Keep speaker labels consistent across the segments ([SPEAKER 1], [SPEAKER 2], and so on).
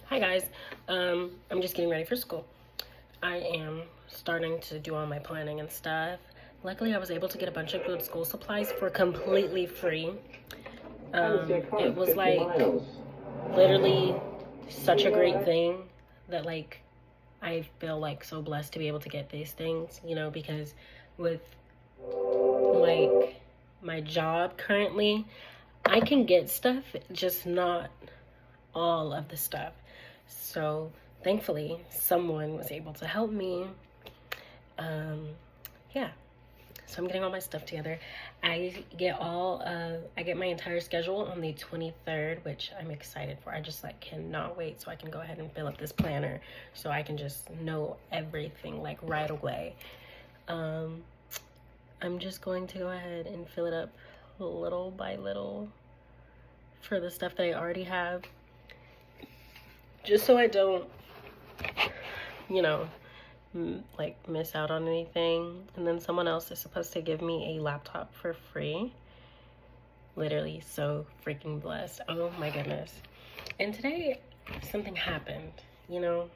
[SPEAKER 1] Hi guys, I'm just getting ready for school. I am starting to do all my planning and stuff. Luckily, I was able to get a bunch of good school supplies for completely free. It was like literally such a great thing that like I feel like so blessed to be able to get these things, because with like my job currently, I can get stuff, just not all of the stuff. So thankfully, someone was able to help me. Um, yeah. So I'm getting all my stuff together. I get my entire schedule on the 23rd, which I'm excited for. I just like cannot wait so I can go ahead and fill up this planner so I can just know everything like right away. Um, I'm just going to go ahead and fill it up little by little for the stuff that I already have, just so I don't, you know, like miss out on anything. And then someone else is supposed to give me a laptop for free. Literally so freaking blessed. Oh my goodness. And today something happened, you know.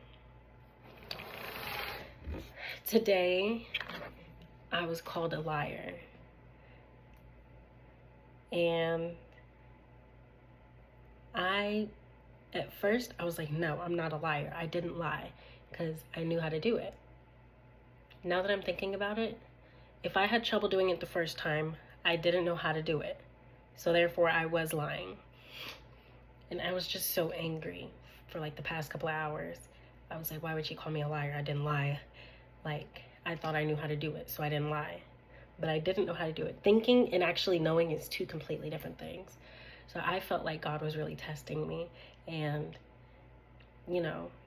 [SPEAKER 1] Today I was called a liar. And at first I was like, no, I'm not a liar. I didn't lie because I knew how to do it. Now that I'm thinking about it, if I had trouble doing it the first time, I didn't know how to do it. So therefore I was lying. And I was just so angry for like the past couple of hours. I was like, why would she call me a liar? I didn't lie. Like, I thought I knew how to do it, so I didn't lie. But I didn't know how to do it. Thinking and actually knowing is two completely different things. So I felt like God was really testing me. And,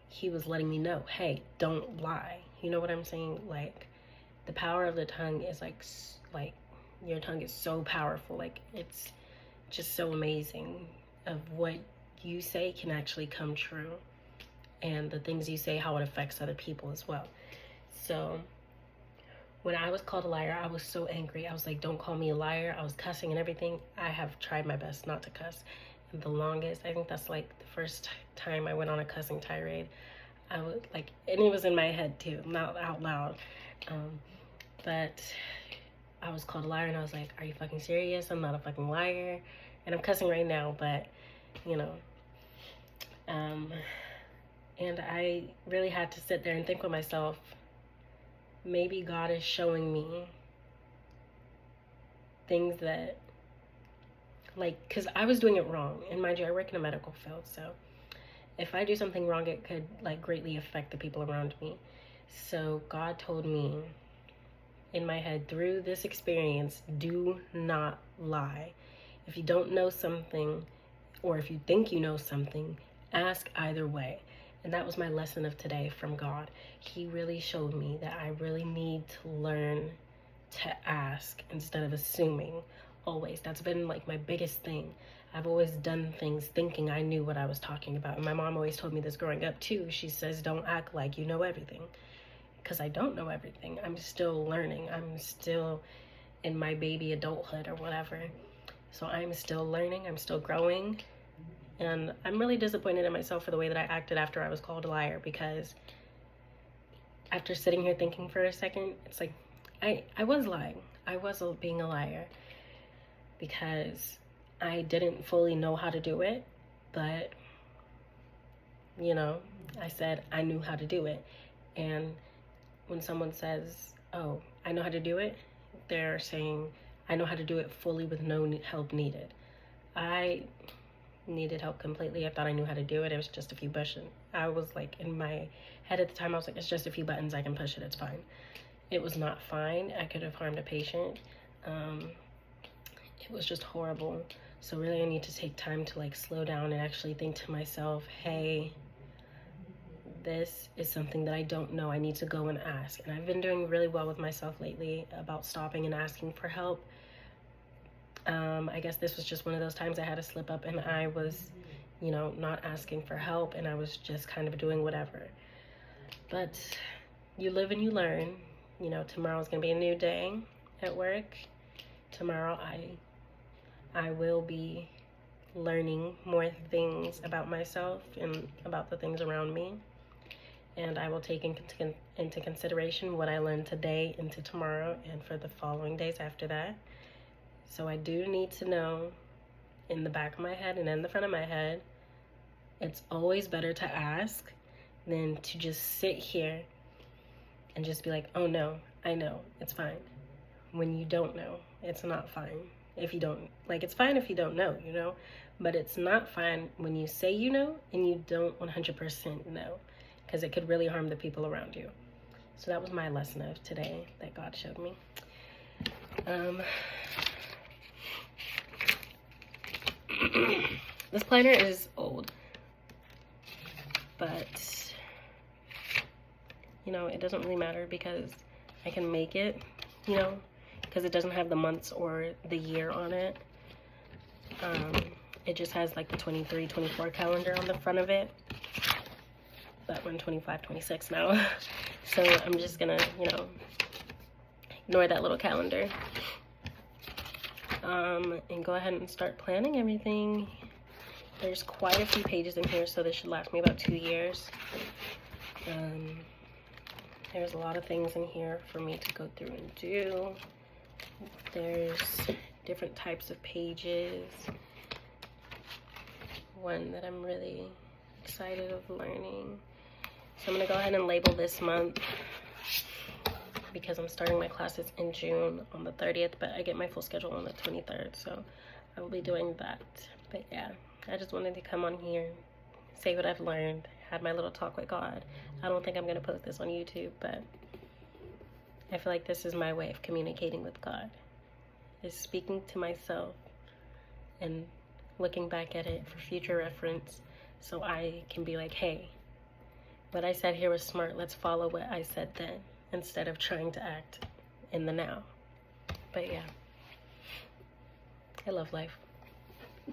[SPEAKER 1] he was letting me know, hey, don't lie. You know what I'm saying? Like, the power of the tongue is like your tongue is so powerful. Like, it's just so amazing of what you say can actually come true, and the things you say, how it affects other people as well. So when I was called a liar, I was so angry. I was like, don't call me a liar. I was cussing and everything. I have tried my best not to cuss. And the longest, I think that's like the first time I went on a cussing tirade. I was like, and it was in my head too, not out loud. But I was called a liar, and I was like, are you fucking serious? I'm not a fucking liar. And I'm cussing right now, but, you know. And I really had to sit there and think with myself, maybe God is showing me things that, like, because I was doing it wrong. And mind you, I work in a medical field, so if I do something wrong, it could, like, greatly affect the people around me. So God told me in my head, through this experience, do not lie. If you don't know something, or if you think you know something, ask either way. And that was my lesson of today from God. He really showed me that I really need to learn to ask instead of assuming always. That's been like my biggest thing. I've always done things thinking I knew what I was talking about. And my mom always told me this growing up too. She says, don't act like you know everything. Because I don't know everything. I'm still learning. I'm still in my baby adulthood or whatever. So I'm still learning. I'm still growing. And I'm really disappointed in myself for the way that I acted after I was called a liar, because after sitting here thinking for a second, it's like I was lying. I was being a liar because I didn't fully know how to do it. But, I said I knew how to do it. And when someone says, oh, I know how to do it, they're saying, I know how to do it fully with no help needed. I needed help completely. I thought I knew how to do it. It was just a few buttons. I was like, in my head at the time, I was like, it's just a few buttons. I can push it. It's fine. It was not fine. I could have harmed a patient. It was just horrible. So really, I need to take time to like slow down and actually think to myself, hey, this is something that I don't know. I need to go and ask. And I've been doing really well with myself lately about stopping and asking for help. I guess this was just one of those times I had to slip up and I was, not asking for help, and I was just kind of doing whatever. But you live and you learn. Tomorrow's gonna be a new day at work. Tomorrow I will be learning more things about myself and about the things around me. And I will take into consideration what I learned today into tomorrow and for the following days after that. So I do need to know in the back of my head and in the front of my head, it's always better to ask than to just sit here and just be like, oh no, I know, it's fine. When you don't know, it's not fine. If you don't, like, it's fine if you don't know, you know, but it's not fine when you say you know and you don't 100% know, because it could really harm the people around you. So that was my lesson of today that God showed me. This planner is old, but you know, it doesn't really matter because I can make it, you know, because it doesn't have the months or the year on it. It just has like the 23, 24 calendar on the front of it, but we're in 25, 26 now. So I'm just gonna, you know, ignore that little calendar, and go ahead and start planning everything. There's quite a few pages in here, so this should last me about 2 years. There's a lot of things in here for me to go through and do. There's different types of pages. One that I'm really excited of learning. So I'm gonna go ahead and label this month because I'm starting my classes in June on the 30th, but I get my full schedule on the 23rd, so I will be doing that. But yeah, I just wanted to come on here, say what I've learned, had my little talk with God. I don't think I'm gonna post this on YouTube, but I feel like this is my way of communicating with God, is speaking to myself and looking back at it for future reference, so I can be like, hey, what I said here was smart, let's follow what I said then, instead of trying to act in the now. But yeah, I love life.